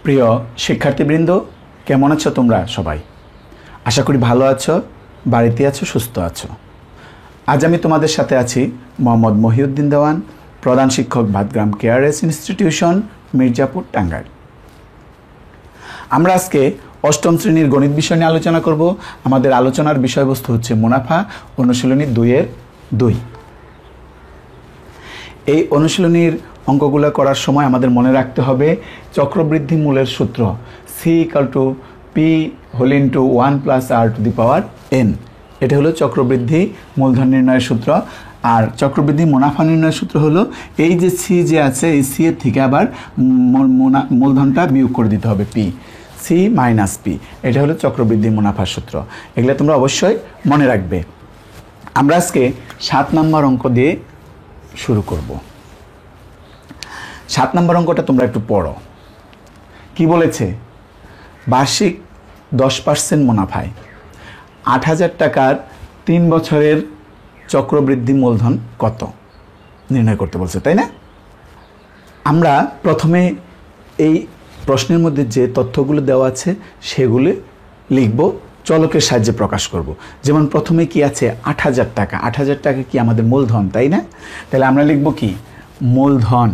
প্রিয় শিক্ষার্থীবৃন্দ, কেমন আছো তোমরা সবাই? আশা করি ভালো আছো, বাড়িতে আছো, সুস্থ আছো। আজ আমি তোমাদের সাথে আছি মোহাম্মদ মহিউদ্দিন দেওয়ান, প্রধান শিক্ষক ভাতগ্রাম কেআরএস ইনস্টিটিউশন, মির্জাপুর, টাঙ্গাইল। আমরা আজকে অষ্টম শ্রেণীর গণিত বিষয় নিয়ে আলোচনা করব। আমাদের আলোচনার বিষয়বস্তু হচ্ছে মুনাফা, অনুশীলনী 2-এর 2। এই অনুশীলনীর অঙ্কগুলো করার সময় আমাদের মনে রাখতে হবে চক্রবৃদ্ধি মূলের সূত্র C=P(1+r⁴n)। এটা হলো চক্রবৃদ্ধি মূলধন নির্ণয়ের সূত্র। আর চক্রবৃদ্ধি মুনাফা নির্ণয়ের সূত্র হলো এই যে সি যে আছে, এই সি এর থেকে আবার মূলধনটা বিয়োগ করে দিতে হবে, পি, C-P। এটা হলো চক্রবৃদ্ধি মুনাফার সূত্র। এগুলো তোমরা অবশ্যই মনে রাখবে। আমরা আজকে 7 নম্বর অঙ্ক দিয়ে শুরু করব। 7 নম্বর অঙ্কটা তোমরা একটু পড়ো। কি বলেছে? বার্ষিক 10% মুনাফায় 8,000 টাকার 3 বছরের চক্রবৃদ্ধি মূলধন কত নির্ণয় করতে বলছে, তাই না? আমরা প্রথমে এই প্রশ্নের মধ্যে যে তথ্যগুলো দেওয়া আছে সেগুলো লিখব, চলকের সাহায্যে প্রকাশ করব। যেমন প্রথমে কি আছে? 8,000 টাকা। 8,000 টাকা কি আমাদের মূলধন, তাই না? তাহলে আমরা লিখব কি? মূলধন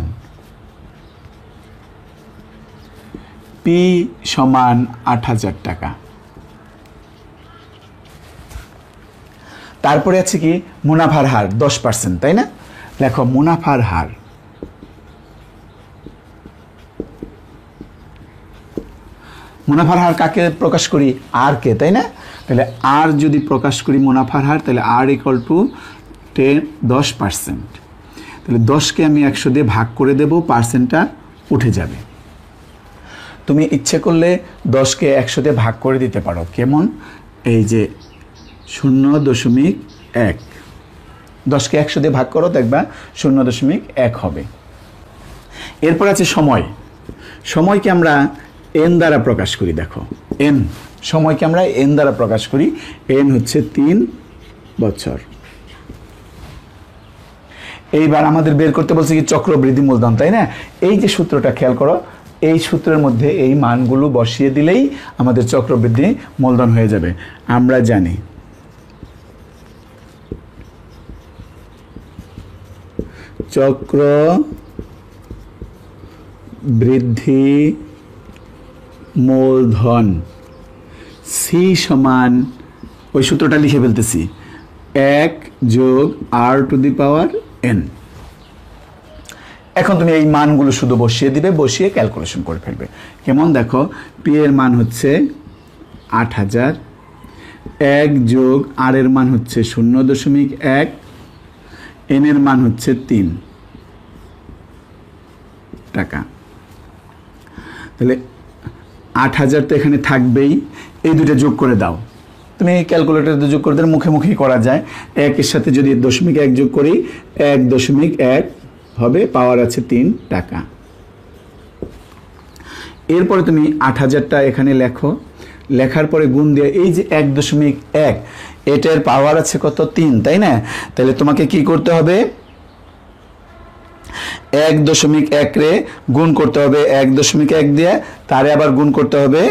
P = 8,000 টাকা। তারপরে আছে কি? মুনাফার হার 10%, তাই না? লেখো মুনাফার হার। মুনাফার হার কাকে প্রকাশ করি? আর কে, তাই না? তাহলে আর যদি প্রকাশ করি মুনাফার হার, তাহলে R = 10%। তাহলে 10কে আমি 100 দিয়ে ভাগ করে দেব, পার্সেন্টটা উঠে যাবে। তুমি ইচ্ছে করলে 10কে 100 দিয়ে ভাগ করে দিতে পারো। কেমন? এই যে 0.1। 10কে 100 দিয়ে ভাগ করো, দেখবা 0.1 হবে। এরপর আছে সময়। সময়কে আমরা n দ্বারা প্রকাশ করি। দেখো n, সময়কে আমরা n দ্বারা প্রকাশ করি। n হচ্ছে 3 বছর। এইবার আমাদের বের করতে বলছে কি? চক্রবৃদ্ধি মূলধন, তাই না? এই যে সূত্রটা খেয়াল করো, এই সূত্রের মধ্যে এই মানগুলো বসিয়ে দিলেই আমাদের চক্রবৃদ্ধি মূলধন হয়ে যাবে। আমরা জানি চক্রবৃদ্ধি মূলধন C = ওই সূত্রটা লিখে ফেলতেছি, 1+r⁴n। এখন তুমি এই মানগুলো শুধু বসিয়ে দিবে, বসিয়ে ক্যালকুলেশন করে ফেলবে। কেমন? দেখো P এর মান হচ্ছে 8,000, 1+r এর মান হচ্ছে 0.1, n এর মান হচ্ছে 3 টাকা। তাহলে 8,000 তো এখানে থাকবেই, এই দুটো যোগ করে দাও। তুমি ক্যালকুলেটরে যোগ করে দাও, মুখে মুখেই করা যায়। 1 এর সাথে যদি 0.1 যোগ করি, 1.1 হবে, পাওয়ার আছে 3 টাকা। এরপরে তুমি 8,000টা এখানে লেখো, লেখার পরে গুণ দিয়ে এই যে 1.1, এটার পাওয়ার আছে কত? 3, তাই না? তাহলে তোমাকে কি করতে হবে? 1.1 রে গুণ করতে হবে 1.1 দিয়ে, তারে আবার গুণ করতে হবে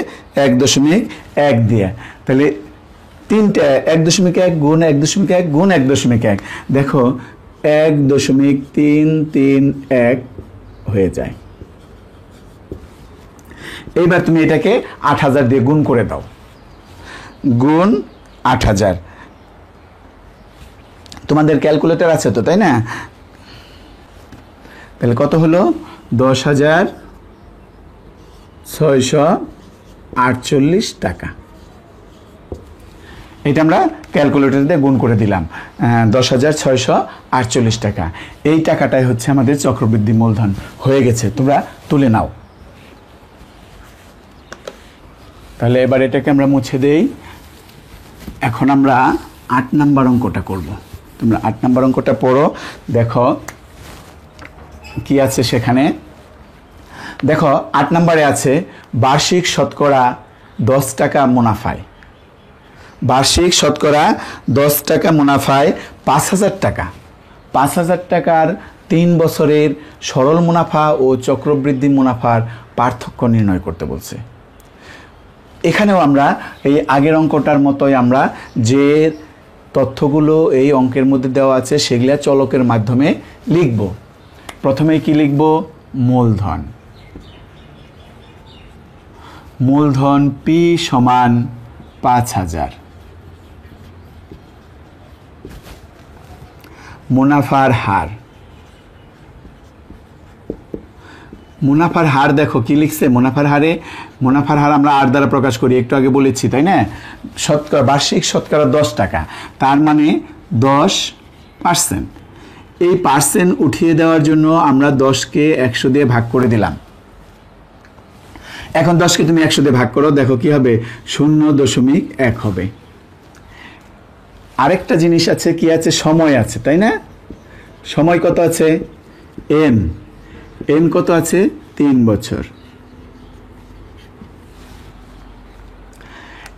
1.1 দিয়ে। তাহলে 1.1 গুণ 1.1 গুণ 1.1, দেখো 1.331 হয়ে যায়। এইবার তুমি এটাকে 8,000 দিয়ে গুণ করে দাও, গুণ 8,000। তোমাদের ক্যালকুলেটর আছে তো, তাই না? তাহলে কত হলো? 10,648 টাকা। এটা আমরা ক্যালকুলেটর দিয়ে গুণ করে দিলাম, 10,648 টাকা। এই টাকাটাই হচ্ছে আমাদের চক্রবৃদ্ধি মূলধন হয়ে গেছে। তোমরা তুলে নাও। তাহলে এবার এটাকে আমরা মুছে দেই। এখন আমরা 8 নম্বর অঙ্কটা করব। তোমরা 8 নম্বর অঙ্কটা পড়ো। দেখো কি আছে সেখানে। দেখো 8 নম্বরে আছে বার্ষিক শতকরা 10 টাকা মুনাফায়। বার্ষিক শতকরা 10 টাকা মুনাফায় 5,000 টাকা। 5,000 টাকার 3 বছরের সরল মুনাফা ও চক্রবৃদ্ধি মুনাফার পার্থক্য নির্ণয় করতে বলছে। এখানেও আমরা এই আগের অঙ্কটার মতোই আমরা যে তথ্যগুলো এই অঙ্কের মধ্যে দেওয়া আছে সেগুলা চলকের মাধ্যমে লিখব। প্রথমে কি লিখব? মূলধন। মূলধন পি সমান 5000। মুনাফার হার। মুনাফার হার দেখো কি লিখছে? মুনাফার হার আমরা আর দ্বারা প্রকাশ করি, একটু আগে বলেছি তাই না? শতকরা, বার্ষিক শতকরা 10 টাকা, তার মানে 10%। এই পার্সেন্ট উঠিয়ে দেওয়ার জন্য আমরা 10কে 100 দিয়ে ভাগ করে দিলাম। এখন 10কে তুমি 100 দিয়ে ভাগ করো, দেখো কি হবে? 0.1 হবে। আরেকটা জিনিস আছে, কি আছে? সময় আছে তাই না? সময় কত আছে? এন কত আছে? 3 বছর।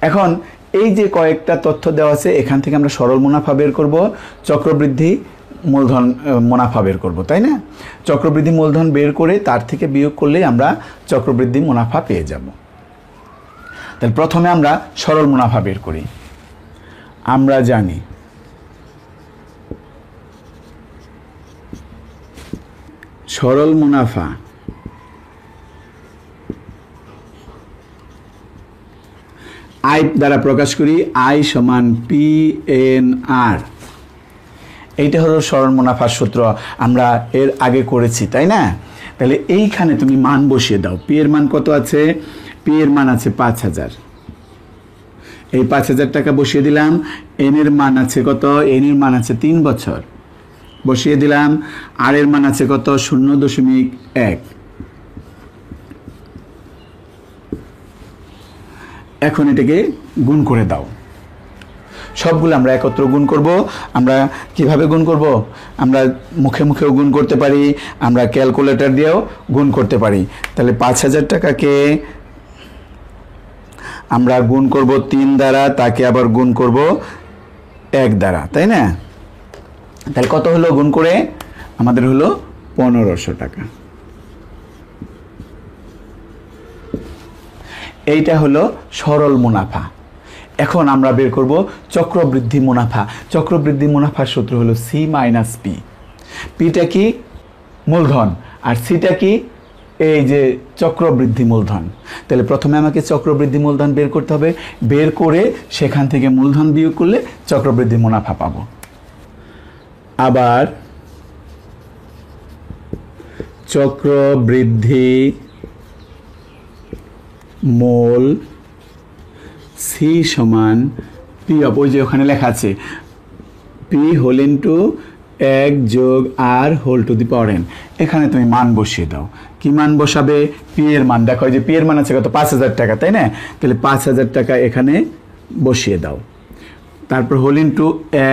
এখন এই যে কয়েকটা তথ্য দেওয়া আছে, এখান থেকে আমরা সরল মুনাফা বের করব, চক্রবৃদ্ধি মূলধন মুনাফা বের করব তাই না? চক্রবৃদ্ধি মূলধন বের করে তার থেকে বিয়োগ করলেই আমরা চক্রবৃদ্ধি মুনাফা পেয়ে যাব। তাহলে প্রথমে আমরা সরল মুনাফা বের করি। আমরা জানি সরল মুনাফা আই দ্বারা প্রকাশ করি, আই সমান PNR। এইটা হলো সরল মুনাফার সূত্র, আমরা এর আগে করেছি তাই না? তাহলে এইখানে তুমি মান বসিয়ে দাও। পি এর মান কত আছে? পি এর মান আছে 5000। এই 5000 টাকা বসিয়ে দিলাম। এন এর মান আছে কত? এন এর মান আছে 3 বছর, বসিয়ে দিলাম। আর এর মান আছে কত? 0.1। এখন এটাকে গুণ করে দাও। সবগুলো আমরা একত্র গুণ করব। আমরা কিভাবে গুণ করব? আমরা মুখে মুখেও গুণ করতে পারি, আমরা ক্যালকুলেটর দিয়েও গুণ করতে পারি। তাহলে 5000 টাকাকে আমরা গুণ করব 3 দ্বারা, তাকে আবার গুণ করব 1 দ্বারা তাই না? তাহলে কত হলো গুণ করে? আমাদের হলো 1500 টাকা। এইটা হলো সরল মুনাফা। এখন আমরা বের করব চক্রবৃদ্ধি মুনাফা। চক্রবৃদ্ধি মুনাফার সূত্র হলো C মাইনাস P। পিটা কি? মূলধন, আর সিটা কি? এই যে চক্রবৃদ্ধি মূলধন। তাহলে প্রথমে আমাকে চক্রবৃদ্ধি মূলধন বের করতে হবে, বের করে সেখান থেকে মূলধন বিয়োগ করলে চক্রবৃদ্ধি মুনাফা পাবো। আবার চক্রবৃদ্ধি মূল সি সমান পি অফ, ওই যে ওখানে লেখা আছে পি হোল ইন্টু 1 যোগ আর whole to the power n। এখানে তুমি মান বসিয়ে দাও। কি মান বসাবে? পি এর মান। দেখো যে পি এর মান আছে কত? 5000 টাকা তাই না? তাহলে 5000 টাকা এখানে বসিয়ে দাও। তারপর হোল ইন্টু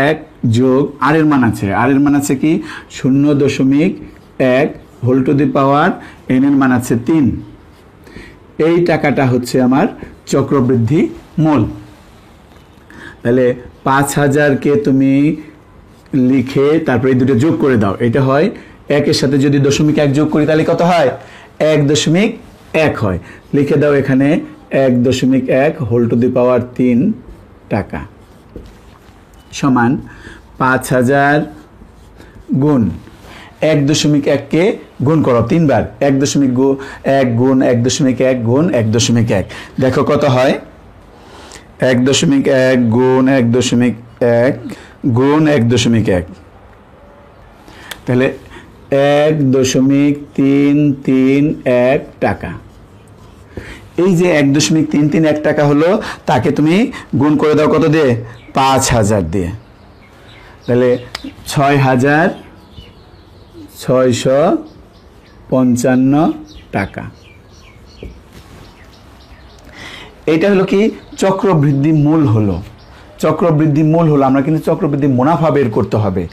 1 যোগ আর এর মান আছে, আর এর মান আছে কি? 0.1 whole to the power n এর মান আছে 3। এই টাকাটা হচ্ছে আমার চক্রবৃদ্ধি মূল। তাহলে 5000কে তুমি লিখে তারপরে এই দুটো যোগ করে দাও। এটা হয় 1 এর সাথে যদি 0.1 যোগ করি তাহলে কত হয়? 1.1 হয়। লিখে দাও এখানে 1.1 হোল টু দি পাওয়ার 3 টাকা সমান 5000 গুণ 1.1কে গুণ করো 3 বার। 1.1 গুণ 1.1 গুণ 1.1। দেখো কত হয়? 1.1 গুণ 1.1 গুণ 1.1। তাহলে 1.331 টাকা। এই যে 1.331 টাকা হলো, তাকে তুমি গুণ করে দাও কত দিয়ে? 5000 দিয়ে। তাহলে 6655 টাকা। এটা হলো কি? চক্রবৃদ্ধি মূল হলো। চক্রবৃদ্ধি মূল হলো। আমরা কিন্তু চক্রবৃদ্ধি মুনাফা বের করতে হবে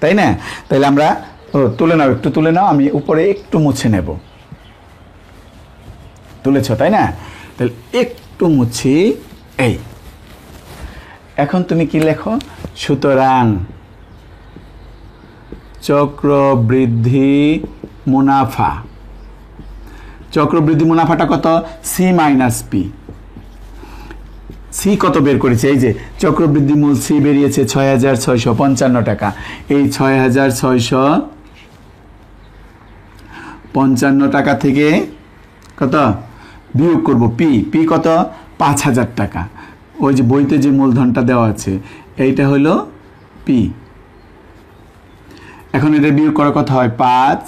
তাই না? তাহলে আমরা তুলে নাও, একটু তুলে নাও, আমি উপরে একটু মুছে নেব। তুলেছ তাই না? তাহলে একটু মুছি। এই এখন তুমি কি লেখো? সুতরাং চক্রবৃদ্ধি মুনাফা। চক্রবৃদ্ধি মুনাফাটা কত? C minus P. সি কত বের করেছে? এই যে চক্রবৃদ্ধি মূল সি বেরিয়েছে 6,655 টাকা। এই 6,655 টাকা থেকে কত বিয়োগ করব? পি। পি কত? 5,000 টাকা। ওই যে বইতে যে মূলধনটা দেওয়া আছে এইটা হলো পি। এখন এটা বিয়োগ করার কথা হয় 5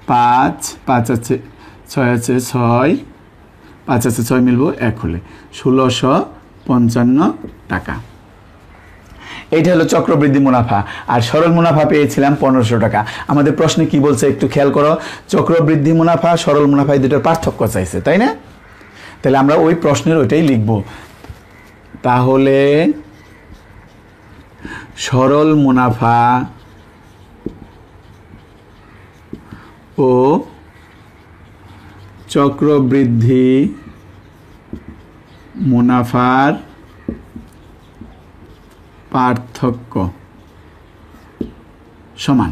5 5 আছে 6 আছে 6 5 আছে 6 মিলবো 1 হলে 1,655 টাকা। এইটা হলো চক্রবৃদ্ধি মুনাফা। আর সরল মুনাফা পেয়েছিলাম 1,500 টাকা। আমাদের প্রশ্নে কি বলছে একটু খেয়াল করো। চক্রবৃদ্ধি মুনাফা সরল মুনাফা এই দুটোর পার্থক্য চাইছে, তাই না? তাহলে আমরা ওই প্রশ্নের ওইটাই লিখব। তাহলে সরল মুনাফা ও চক্রবৃদ্ধি মুনাফার পার্থক্য সমান।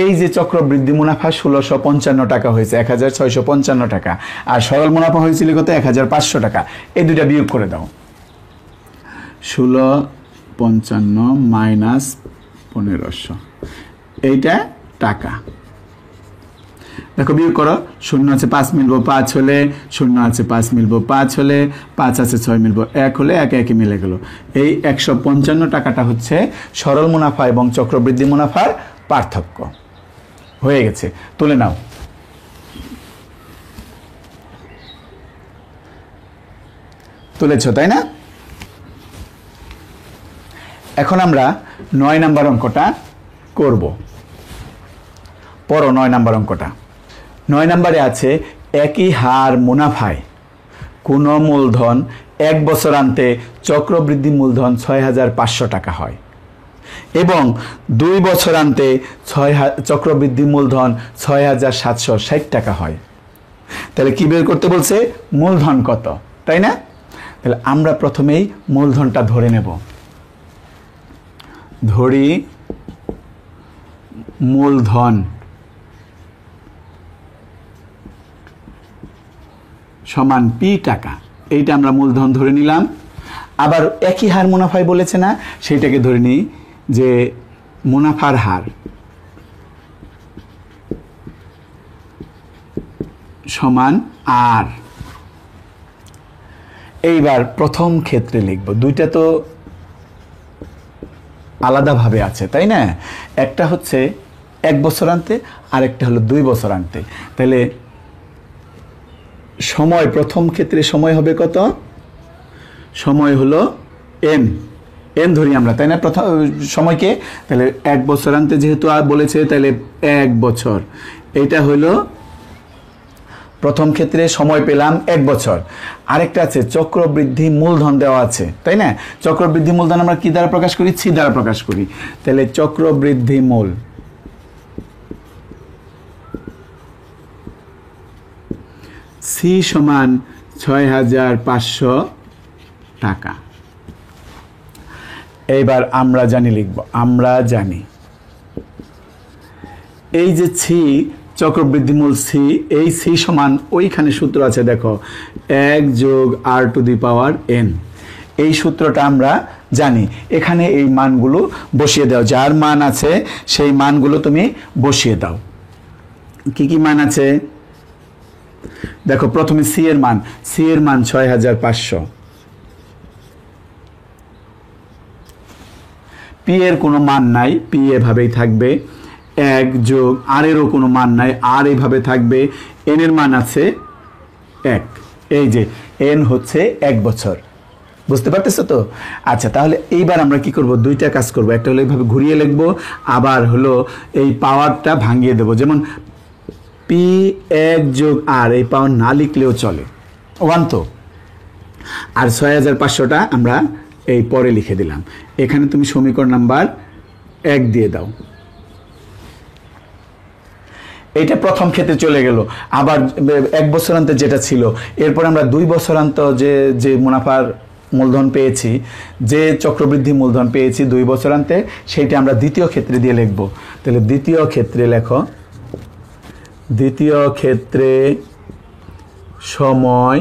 এই যে চক্রবৃদ্ধি মুনাফা 1,655 টাকা হয়েছে, 1,655 টাকা, আর সরল মুনাফা হয়েছিল কত? 1,500 টাকা। এই দুইটা বিয়োগ করে দাও। 1,655 মাইনাস 1,500, এইটা টাকা। দেখো বিয়োগ করো। 0 আছে 5 মিলবো 5 হলে, 0 আছে 5 মিলবো 5 হলে, 5 আছে 6 মিলবো 1 হলে, 1 1 মিলে গেল। এই 155 টাকাটা হচ্ছে সরল মুনাফা এবং চক্রবৃদ্ধি মুনাফার পার্থক্য। হয়ে গেছে, তুলে নাও। তুলেছ তাই না? এখন আমরা 9 নাম্বার অঙ্কটা করব। পড়ো 9 নাম্বার অঙ্কটা। 9 নাম্বারে আছে একই হার মুনাফায় কোন মূলধন 1 বছরান্তে চক্রবৃদ্ধি মূলধন 6,500 টাকা হয় এবং 2 বছরান্তে চক্রবৃদ্ধি মূলধন 6,760 টাকা হয়। তাহলে কি বের করতে বলছে? মূলধন কত, তাই না? তাহলে আমরা প্রথমেই মূলধনটা ধরে নেব। ধরি মূলধন সমান পি টাকা। এইটা আমরা মূলধন ধরে নিলাম। আবার একই হার মুনাফায় বলেছে না, সেইটাকে ধরে নিই যে মুনাফার হার সমান আর। এইবার প্রথম ক্ষেত্রে লিখব। দুইটা তো আলাদাভাবে আছে, তাই না? একটা হচ্ছে 1 বছরান্তে আর একটা হলো 2 বছরান্তে। তাহলে সময়, প্রথম ক্ষেত্রে সময় হবে কত? সময় হলো এন। এন ধরি আমরা, তাই না? প্রথম সময়কে। তাহলে 1 বছরান্তে যেহেতু বলেছে তাহলে 1 বছর। এটা হলো প্রথম ক্ষেত্রে সময় পেলাম 1 বছর। আরেকটা আছে চক্রবৃদ্ধি মূলধন দেওয়া আছে, তাই না? চক্রবৃদ্ধি মূলধন আমরা কি দ্বারা প্রকাশ করি? সি দ্বারা প্রকাশ করি। তাহলে চক্রবৃদ্ধি মূল সি সমান 6,500 টাকা। এইবার আমরা জানি লিখব। আমরা জানি এই যে সি চক্রবৃদ্ধি মূল সি, এই সি সমান ওইখানে সূত্র আছে দেখো, 1 যোগ r two the power n। এই সূত্রটা আমরা জানি। এখানে এই মানগুলো বসিয়ে দাও। যার মান আছে সেই মানগুলো তুমি বসিয়ে দাও। কি কি মান আছে দেখো। প্রথমে সি এর মান, সি এর মান 6,500। পি এর কোনো মান নাই, পি এভাবেই থাকবে। 1 যোগ আর এরও কোনো মান নাই, আর এইভাবে থাকবে। এন এর মান আছে 1। এই যে এন হচ্ছে 1 বছর। বুঝতে পারতেছো তো? আচ্ছা, তাহলে এইবার আমরা কি করব? দুইটা কাজ করব। একটা হলো এইভাবে ঘুরিয়ে লিখবো, আবার হলো এই পাওয়ারটা ভাঙিয়ে দেবো। যেমন পি 1 যোগ আর, এই পাওয়ার না লিখলেও চলে, 1 তো। আর 6,500টা আমরা এই পরে লিখে দিলাম। এখানে তুমি সমীকরণ নাম্বার 1 দিয়ে দাও। এইটা প্রথম ক্ষেত্রে চলে গেল। আবার 1 বছরান্তে যেটা ছিল, এরপর আমরা 2 বছরান্ত যে মুনাফার মূলধন পেয়েছি, যে চক্রবৃদ্ধি মূলধন পেয়েছি 2 বছরান্তে, সেইটা আমরা দ্বিতীয় ক্ষেত্রে দিয়ে লিখব। তাহলে দ্বিতীয় ক্ষেত্রে লেখো, দ্বিতীয় ক্ষেত্রে সময়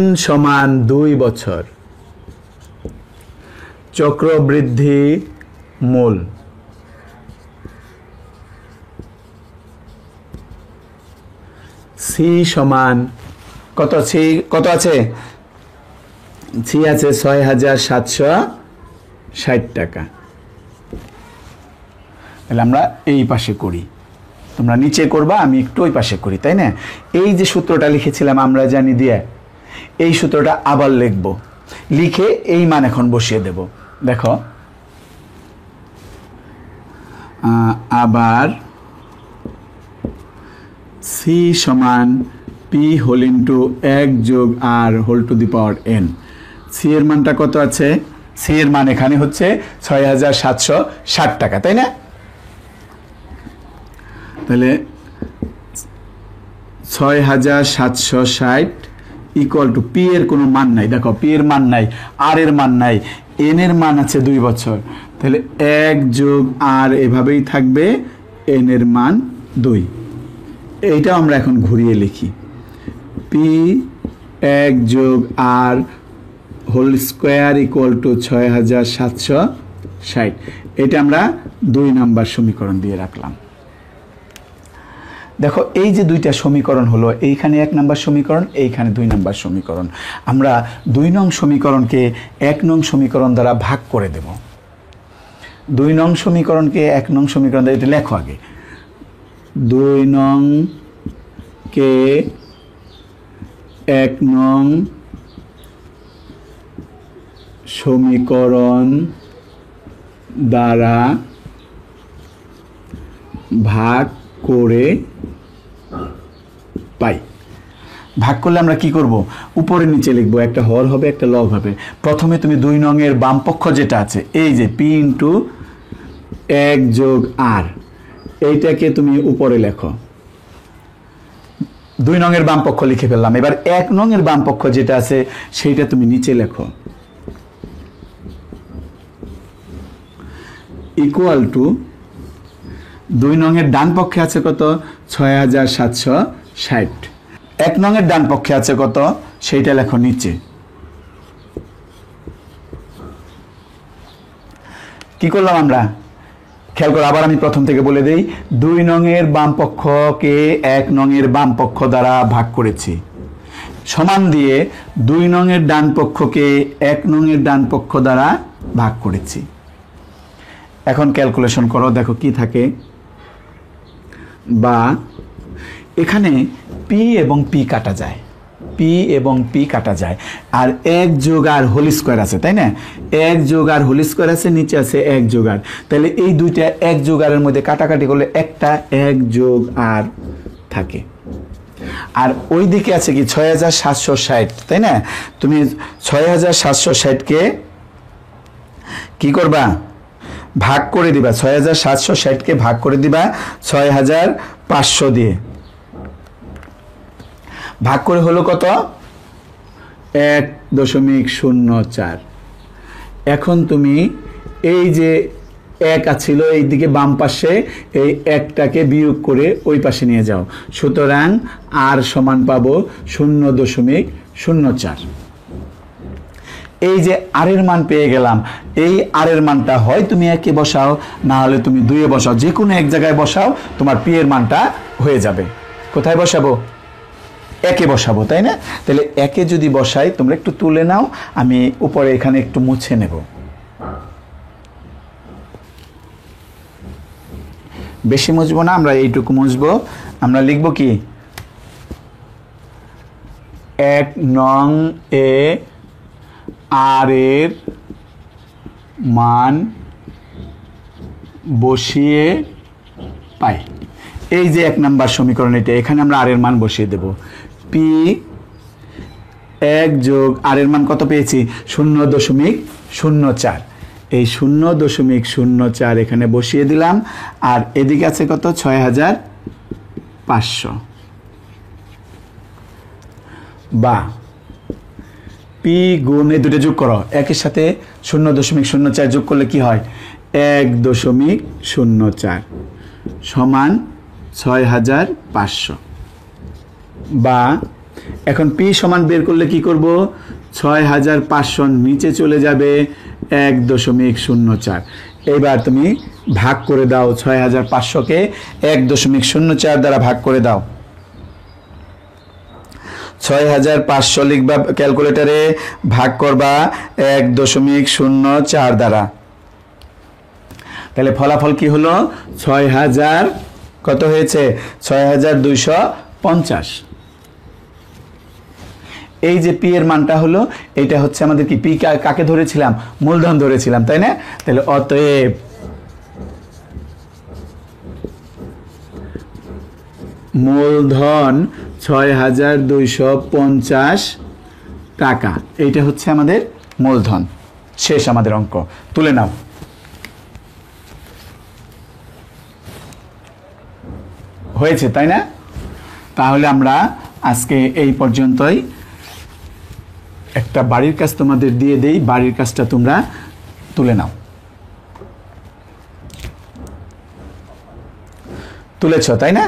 n সমান 2 বছর, চক্রবৃদ্ধি মূল সি সমান কত? সি কত আছে? সি আছে 6,760 টাকা। তাহলে আমরা এই পাশে করি, তোমরা নিচে করবা, আমি একটু ওই পাশে করি, তাই না? এই যে সূত্রটা লিখেছিলাম আমরা জানি দিয়ে, এই সূত্রটা আবার লিখব, লিখে এই মান এখন বসিয়ে দেব। দেখো, আবার সি সমান পি হোল ইন্টু 1 যোগ আর whole to the power n। C এর মানটা কত আছে? সি এর মান এখানে হচ্ছে 6,760 টাকা, তাই না? তাহলে 6,760 ইকুয়াল টু পি এর কোনো মান নাই, দেখো পি এর মান নাই, আর এর মান নাই, এন এর মান আছে 2 বছর, তাহলে 1 যোগ আর এভাবেই থাকবে, এন এর মান 2। এইটা আমরা এখন ঘুরিয়ে লিখি, পি 1 যোগ আর হোল স্কোয়ার ইকুয়াল টু 6,760। এটা আমরা 2 নাম্বার সমীকরণ দিয়ে রাখলাম। দেখো এই যে দুইটা সমীকরণ হলো, এইখানে 1 নাম্বার সমীকরণ, এইখানে 2 নাম্বার সমীকরণ। আমরা 2 নং সমীকরণকে 1 নং সমীকরণ দ্বারা ভাগ করে দেব। 2 নং সমীকরণকে 1 নং সমীকরণ দ্বারা, এটা লেখো আগে, 2 নং কে 1 নং সমীকরণ দ্বারা ভাগ করে পাই। ভাগ করলে আমরা কি করব? উপরে নিচে লিখবো, একটা হর হবে, একটা লব হবে। প্রথমে তুমি 2 নং এর বাম পক্ষ যেটা আছে, এই যে পি ইন্টু 1 যোগ আর, এইটাকে তুমি উপরে লেখো। 2 নং এর বাম পক্ষ লিখে ফেললাম। এবার 1 নং এর বাম পক্ষ যেটা আছে সেইটা তুমি নিচে লেখো, ইকুয়াল টু 2 নং এর ডান পক্ষে আছে কত? 6,760। 1 নং এর ডান পক্ষে আছে কত? সেইটা লেখো নিচে। কি করলাম আমরা? খেয়াল করো, আবার আমি প্রথম থেকে বলে দেই, 2 নং এর বাম পক্ষকে 1 নং এর বাম পক্ষ দ্বারা ভাগ করেছি, সমান দিয়ে 2 নং এর ডান পক্ষকে 1 নং এর ডান পক্ষ দ্বারা ভাগ করেছি। এখন ক্যালকুলেশন করো, দেখো কি থাকে। বা এখানে পি এবং পি কাটা যায়, পি এবং পি কাটা যায়, আর 1 যোগ আর হোল স্কোয়ার আছে, তাই না? 1 যোগ আর হোল স্কোয়ার আছে, নিচে আছে 1 যোগ আর। তাহলে এই দুইটা 1 যোগ আরের মধ্যে কাটাকাটি করলে একটা 1 যোগ আর থাকে। আর ওই দিকে আছে কি 6,760, তাই না? তুমি 6,760কে কি করবা? ভাগ করে দিবা। 6,760কে ভাগ করে দিবা 6,500 দিয়ে। ভাগ করে হলো কত? 1.04। এখন তুমি এই যে 1 আছিল, এই দিকে বাম পাশে এই 1টাকে বিয়োগ করে ওই পাশে নিয়ে যাও, সুতরাং আর সমান পাবো 0.04। এই যে আর এর মান পেয়ে গেলাম, এই আর এর মানটা হয় তুমি 1-এ বসাও, না হলে তুমি 2-এ বসাও, যে কোনো এক জায়গায় বসাও, তোমার পি এর মানটা হয়ে যাবে। কোথায় বসাবো? 1-এ বসাবো, তাই না? তাহলে 1-এ যদি বসাই, তোমরা একটু তুলে নাও, আমি উপরে এখানে একটু মুছে নেব। বেশি মুছবো না, আমরা এইটুকু মুছবো। আমরা লিখব কি? 1 নং এ আর এর মান বসিয়ে পাই। এই যে 1 নাম্বার সমীকরণ, এটা এখানে আমরা আর এর মান বসিয়ে দেব। পি 1 যোগ আর এর মান কত পেয়েছি? 0.04। এই 0.04 এখানে বসিয়ে দিলাম, আর এদিকে আছে কত? 6,500। বা পি গুণ এই দুটো যোগ করো, একের সাথে 0.04 যোগ করলে কি হয়? 1.04 সমান 6500। বা এখন পি সমান বের করলে কি করব? 6500 নিচে চলে যাবে 1.04। এবার তুমি ভাগ করে দাও, 6500কে 1.04 দ্বারা ভাগ করে দাও। 6500 লিখবা ক্যালকুলেটরে, ভাগ করবা 1.04 দ্বারা। তাহলে ফলাফল কি হলো? 6000 কত হয়েছে? 6250। এই যে পি এর মানটা হলো, এটা হচ্ছে আমাদের কি, পি কাকে ধরেছিলাম? মূলধন ধরেছিলাম, তাই না? তাহলে অতএব মূলধন 6250 টাকা, এইটা হচ্ছে আমাদের মূলধন। শেষ আমাদের অঙ্ক, তুলে নাও। হয়েছে, তাই না? তাহলে আমরা আজকে এই পর্যন্তই। একটা বাড়ির কাজ তোমাদের দিয়ে দেই, বাড়ির কাজটা তোমরা তুলে নাও। তুলেছ, তাই না?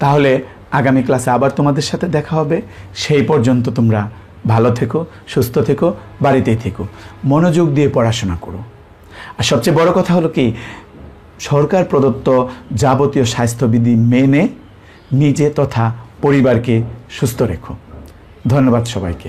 তাহলে আগামী ক্লাসে আবার তোমাদের সাথে দেখা হবে। সেই পর্যন্ত তোমরা ভালো থেকো, সুস্থ থেকো, বাড়িতেই থেকো, মনোযোগ দিয়ে পড়াশোনা করো। আর সবচেয়ে বড় কথা হলো কি, সরকার প্রদত্ত যাবতীয় স্বাস্থ্যবিধি মেনে নিজে তথা পরিবারকে সুস্থ রেখো। ধন্যবাদ সবাইকে।